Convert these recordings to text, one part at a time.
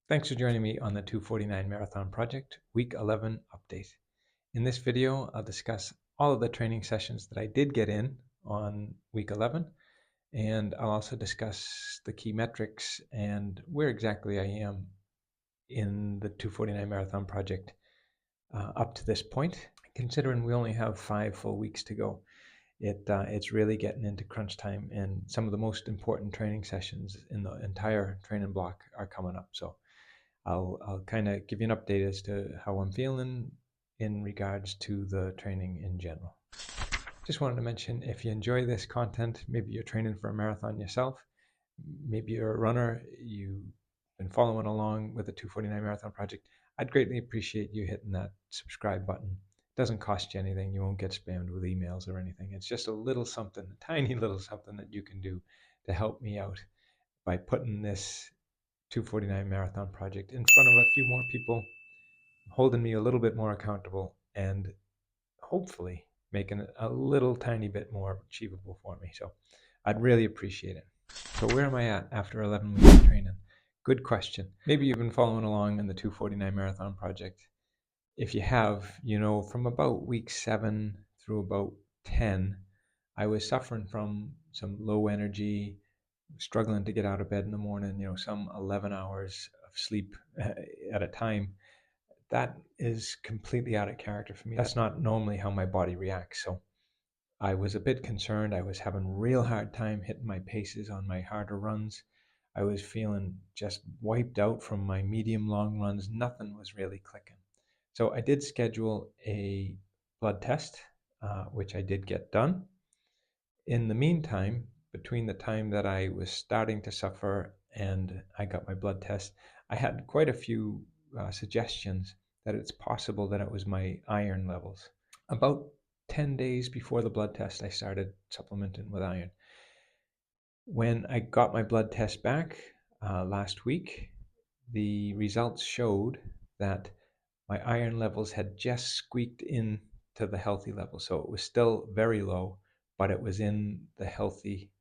Thanks for joining me on the 249 Marathon Project Week 11 update. In this video, I'll discuss all of the training sessions that I did get in on Week 11, and I'll also discuss the key metrics and where exactly I am in the 249 Marathon Project up to this point. Considering we only have 5 full weeks to go, it's really getting into crunch time, and some of the most important training sessions in the entire training block are coming up. So I'll kind of give you an update as to how I'm feeling in regards to the training in general. Just wanted to mention, if you enjoy this content, maybe you're training for a marathon yourself, maybe you're a runner, you've been following along with the 249 Marathon Project, I'd greatly appreciate you hitting that subscribe button. It doesn't cost you anything. You won't get spammed with emails or anything. It's just a little something, a tiny little something that you can do to help me out by putting this 249 Marathon Project in front of a few more people, holding me a little bit more accountable, and hopefully making it a little tiny bit more achievable for me. So I'd really appreciate it. So where am I at after 11 weeks of training? Good question. Maybe you've been following along in the 249 Marathon Project. If you have, you know, from about week 7 through about 10, I was suffering from some low energy, struggling to get out of bed in the morning, some 11 hours of sleep at a time. That is completely out of character for me. That's not normally how my body reacts. So I was a bit concerned. I was having a real hard time hitting my paces on my harder runs. I was feeling just wiped out from my medium long runs. Nothing was really clicking. So I did schedule a blood test, which I did get done. In the meantime, between the time that I was starting to suffer and I got my blood test, I had quite a few suggestions that it's possible that it was my iron levels. About 10 days before the blood test, I started supplementing with iron. When I got my blood test back last week, the results showed that my iron levels had just squeaked in to the healthy level. So it was still very low, but it was in the healthy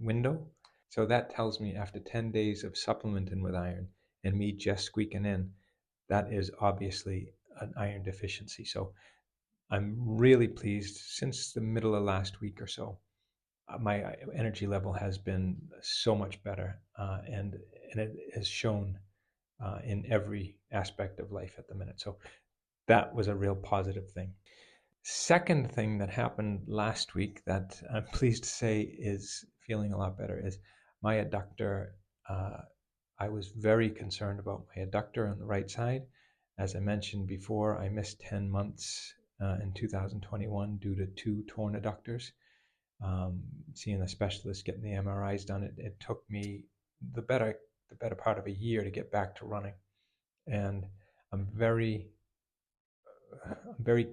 window. So that tells me after 10 days of supplementing with iron and me just squeaking in, that is obviously an iron deficiency. So I'm really pleased. Since the middle of last week or so, my energy level has been so much better, and it has shown in every aspect of life at the minute. So that was a real positive thing. Second thing that happened last week that I'm pleased to say is feeling a lot better is my adductor. I was very concerned about my adductor on the right side. As I mentioned before, I missed 10 months in 2021 due to 2 torn adductors. Seeing a specialist, getting the MRIs done, it took me the better part of a year to get back to running. And I'm very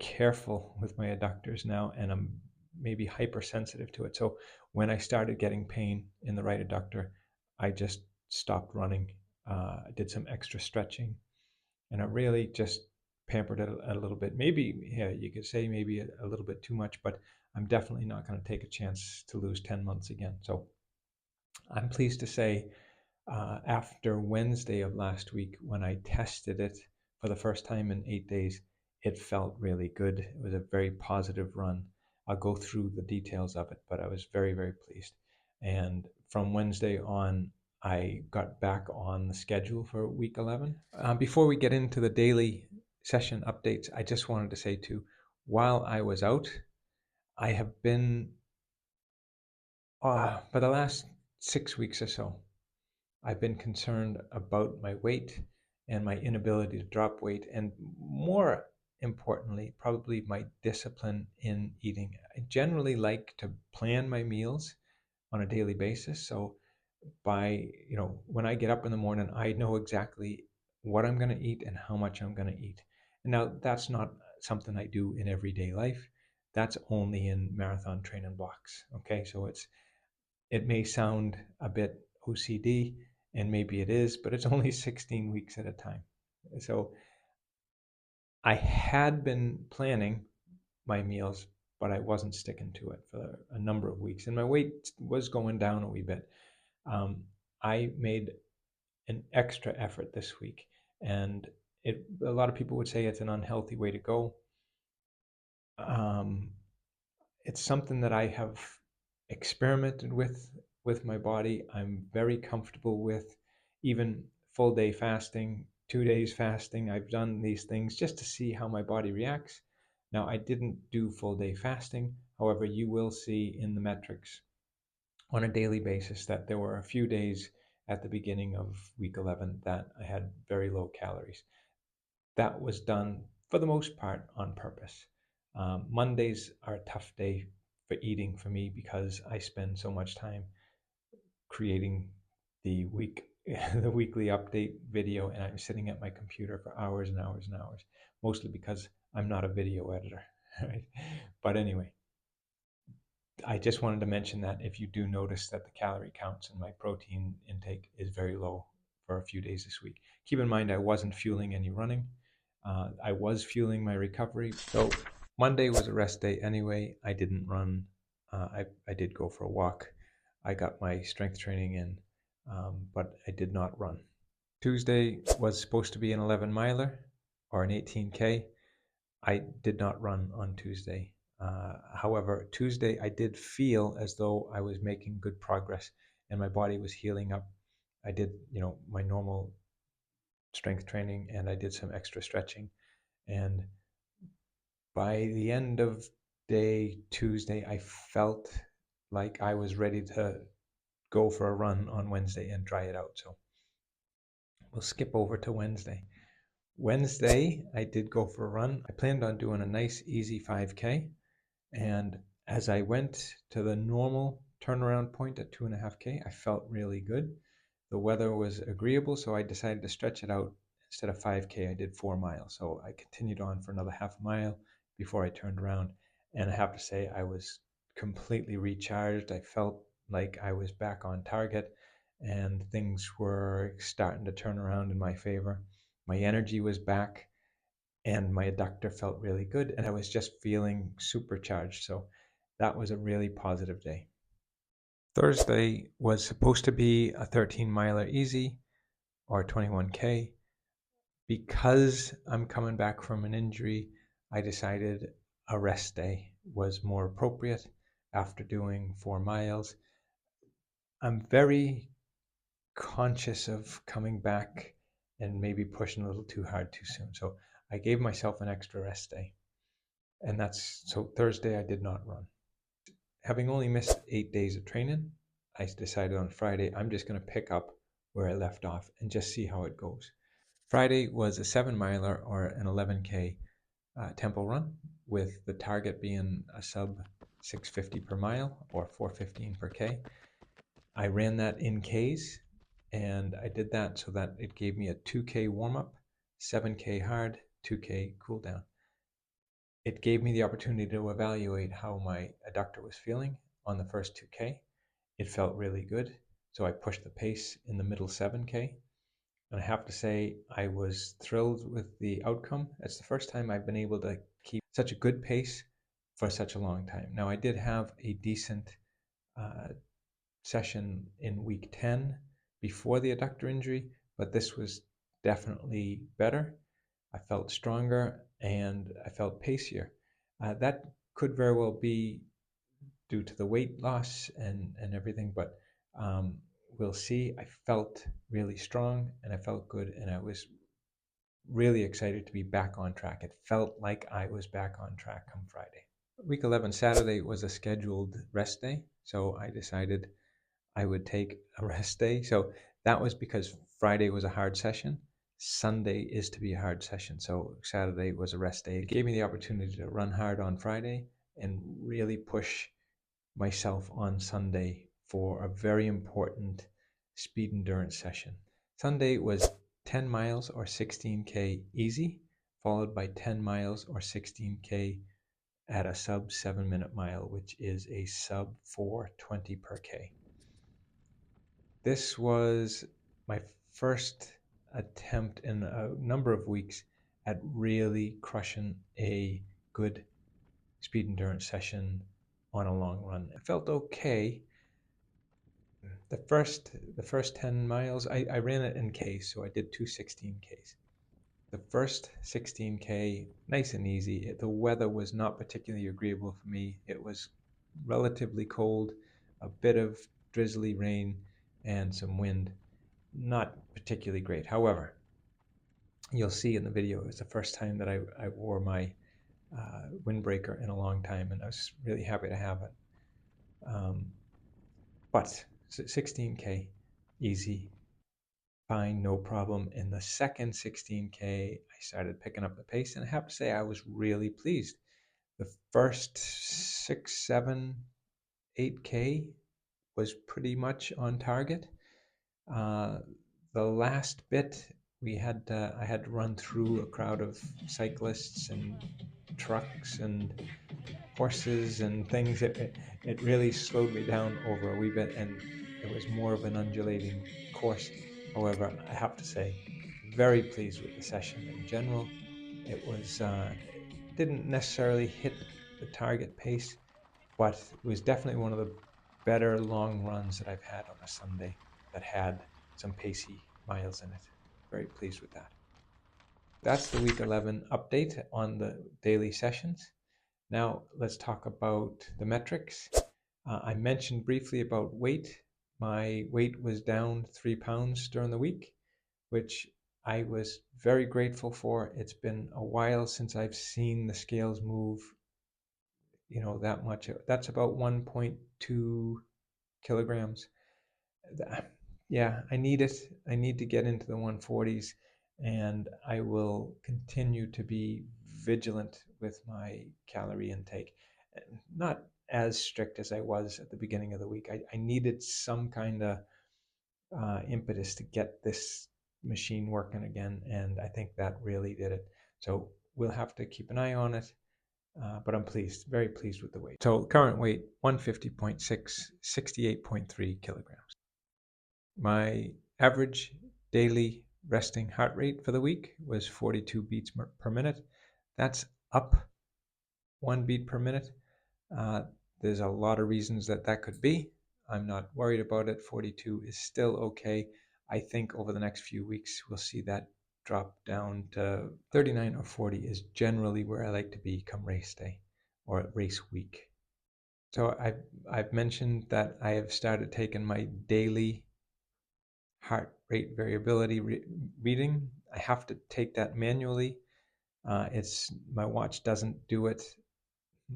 careful with my adductors now, and I'm maybe hypersensitive to it. So when I started getting pain in the right adductor, I just stopped running. I did some extra stretching, and I really just pampered it a little bit. Maybe, yeah, you could say maybe a little bit too much, but I'm definitely not going to take a chance to lose 10 months again. So I'm pleased to say after Wednesday of last week, when I tested it for the first time in 8 days, it felt really good. It was a very positive run. I'll go through the details of it, but I was very, very pleased. And from Wednesday on, I got back on the schedule for week 11. Before we get into the daily session updates, I just wanted to say too, while I was out, I have been, for the last 6 weeks or so, I've been concerned about my weight and my inability to drop weight, and more importantly, probably my discipline in eating. I generally like to plan my meals on a daily basis. So when I get up in the morning, I know exactly what I'm going to eat and how much I'm going to eat. And now that's not something I do in everyday life. That's only in marathon training blocks. Okay, so it may sound a bit OCD, and maybe it is, but it's only 16 weeks at a time. So I had been planning my meals, but I wasn't sticking to it for a number of weeks, and my weight was going down a wee bit. I made an extra effort this week. And a lot of people would say it's an unhealthy way to go. Um, it's something that I have experimented with my body. I'm very comfortable with even full day fasting, 2 days fasting. I've done these things just to see how my body reacts. Now, I didn't do full day fasting. However, you will see in the metrics on a daily basis that there were a few days at the beginning of week 11 that I had very low calories. That was done for the most part on purpose. Mondays are a tough day for eating for me because I spend so much time creating the the weekly update video, and I'm sitting at my computer for hours and hours and hours, mostly because I'm not a video editor, right? But anyway, I just wanted to mention that if you do notice that the calorie counts and my protein intake is very low for a few days this week, keep in mind I wasn't fueling any running. I was fueling my recovery. So Monday was a rest day anyway. I didn't run. I did go for a walk. I got my strength training in, but I did not run. Tuesday was supposed to be an 11 miler or an 18K. I did not run on Tuesday. However, Tuesday I did feel as though I was making good progress and my body was healing up. I did, my normal strength training and I did some extra stretching. And by the end of day Tuesday, I felt like I was ready to go for a run on Wednesday and try it out. So we'll skip over to Wednesday. Wednesday, I did go for a run. I planned on doing a nice, easy 5K. And as I went to the normal turnaround point at 2.5K, I felt really good. The weather was agreeable, so I decided to stretch it out. Instead of 5K, I did 4 miles. So I continued on for another half a mile before I turned around. And I have to say, I was completely recharged. I felt like I was back on target and things were starting to turn around in my favor. My energy was back and my adductor felt really good and I was just feeling supercharged. So that was a really positive day. Thursday was supposed to be a 13 miler easy or 21K. Because I'm coming back from an injury, I decided a rest day was more appropriate after doing 4 miles. I'm very conscious of coming back and maybe pushing a little too hard too soon. So I gave myself an extra rest day. And so Thursday I did not run. Having only missed 8 days of training, I decided on Friday I'm just going to pick up where I left off and just see how it goes. Friday was a 7 miler or an 11K tempo run, with the target being a sub 650 per mile or 415 per K. I ran that in Ks, and I did that so that it gave me a 2K warm up, 7K hard, 2K cool down. It gave me the opportunity to evaluate how my adductor was feeling on the first 2K. It felt really good, so I pushed the pace in the middle 7K. And I have to say, I was thrilled with the outcome. It's the first time I've been able to keep such a good pace for such a long time. Now, I did have a decent uh, session in week 10 before the adductor injury, but this was definitely better. I felt stronger and I felt pacier. That could very well be due to the weight loss and everything, but we'll see. I felt really strong and I felt good, and I was really excited to be back on track. It felt like I was back on track come Friday. Week 11 Saturday was a scheduled rest day, so I decided I would take a rest day. So that was because Friday was a hard session. Sunday is to be a hard session. So Saturday was a rest day. It gave me the opportunity to run hard on Friday and really push myself on Sunday for a very important speed endurance session. Sunday was 10 miles or 16K easy, followed by 10 miles or 16K at a sub 7-minute mile, which is a sub 420 per K. This was my first attempt in a number of weeks at really crushing a good speed endurance session on a long run. It felt okay. The first 10 miles, I ran it in Ks, so I did two 16Ks. The first 16K, nice and easy. The weather was not particularly agreeable for me. It was relatively cold, a bit of drizzly rain, and some wind. Not particularly great. However, you'll see in the video, it was the first time that I wore my windbreaker in a long time, and I was really happy to have it. But 16K, easy, fine, no problem. In the second 16K, I started picking up the pace, and I have to say I was really pleased. The first 6, 7, 8K was pretty much on target. The last bit, I had to run through a crowd of cyclists and trucks and horses and things. It really slowed me down over a wee bit, and it was more of an undulating course. However, I have to say, very pleased with the session in general. It didn't necessarily hit the target pace, but it was definitely one of the better long runs that I've had on a Sunday that had some pacey miles in it. Very pleased with that. That's the week 11 update on the daily sessions. Now let's talk about the metrics. I mentioned briefly about weight. My weight was down 3 pounds during the week, which I was very grateful for. It's been a while since I've seen the scales move, that much. That's about 1.2 kilograms. Yeah, I need it. I need to get into the 140s, and I will continue to be vigilant with my calorie intake. Not as strict as I was at the beginning of the week. I needed some kind of impetus to get this machine working again, and I think that really did it. So we'll have to keep an eye on it, but I'm pleased, very pleased with the weight. So current weight, 150.6, 68.3 kilograms. My average daily resting heart rate for the week was 42 beats per minute. That's up 1 beat per minute. There's a lot of reasons that could be. I'm not worried about it. 42 is still okay. I think over the next few weeks, we'll see that drop down to 39 or 40 is generally where I like to be come race day or race week. So I've mentioned that I have started taking my daily heart rate variability reading. I have to take that manually. My watch doesn't do it.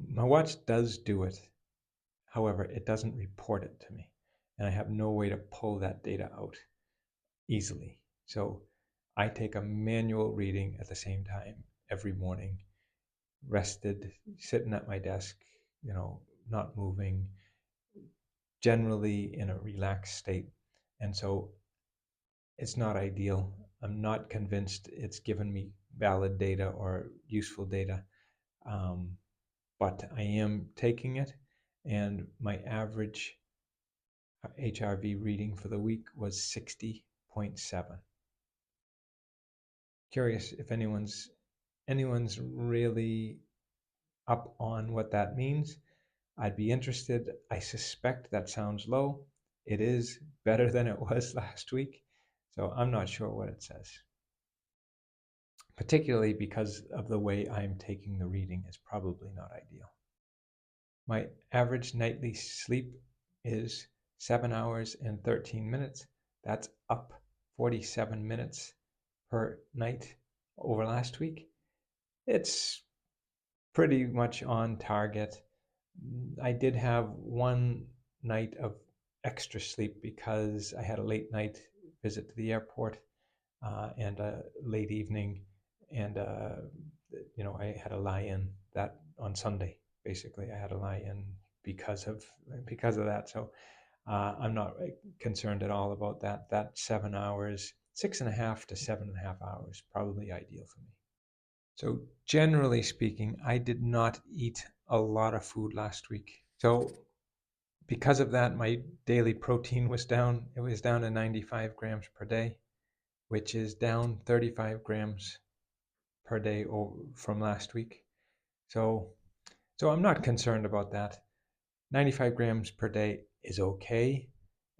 My watch does do it. However, it doesn't report it to me, and I have no way to pull that data out easily. So I take a manual reading at the same time every morning, rested, sitting at my desk, not moving, generally in a relaxed state. And so it's not ideal. I'm not convinced it's given me valid data or useful data, but I am taking it, and my average HRV reading for the week was 60.7. Curious if anyone's really up on what that means. I'd be interested. I suspect that sounds low. It is better than it was last week, so I'm not sure what it says. Particularly because of the way I'm taking the reading is probably not ideal. My average nightly sleep is 7 hours and 13 minutes. That's up 47 minutes per night over last week. It's pretty much on target. I did have one night of extra sleep because I had a late night visit to the airport and a late evening, and I had a lie-in that on Sunday. Basically, I had a lie-in because of that. So I'm not concerned at all about that. That 7 hours, 6.5 to 7.5 hours, probably ideal for me. So generally speaking, I did not eat a lot of food last week. So because of that, my daily protein was down. It was down to 95 grams per day, which is down 35 grams per day from last week. So I'm not concerned about that. 95 grams per day is okay.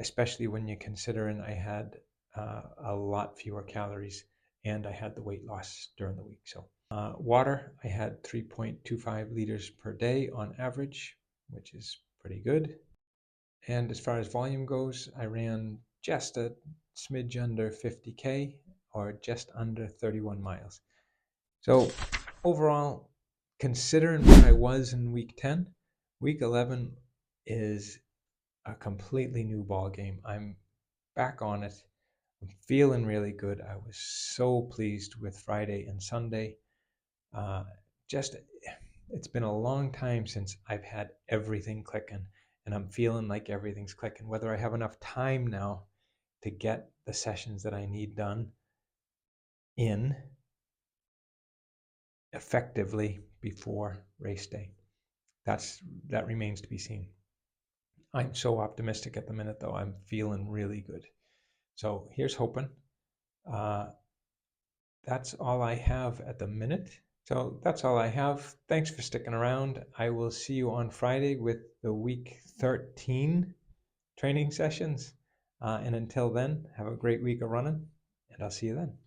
especially when you consider I had a lot fewer calories and I had the weight loss during the week. So water, I had 3.25 liters per day on average, which is pretty good. And as far as volume goes, I ran just a smidge under 50K or just under 31 miles. So overall, considering where I was in week 10, week 11 is a completely new ball game. I'm back on it. I'm feeling really good. I was so pleased with Friday and Sunday. Just it's been a long time since I've had everything clicking, and I'm feeling like everything's clicking. Whether I have enough time now to get the sessions that I need done in effectively before race day, that remains to be seen. I'm so optimistic at the minute, though. I'm feeling really good. So here's hoping. That's all I have at the minute. So that's all I have. Thanks for sticking around. I will see you on Friday with the week 13 training sessions. And until then, have a great week of running, and I'll see you then.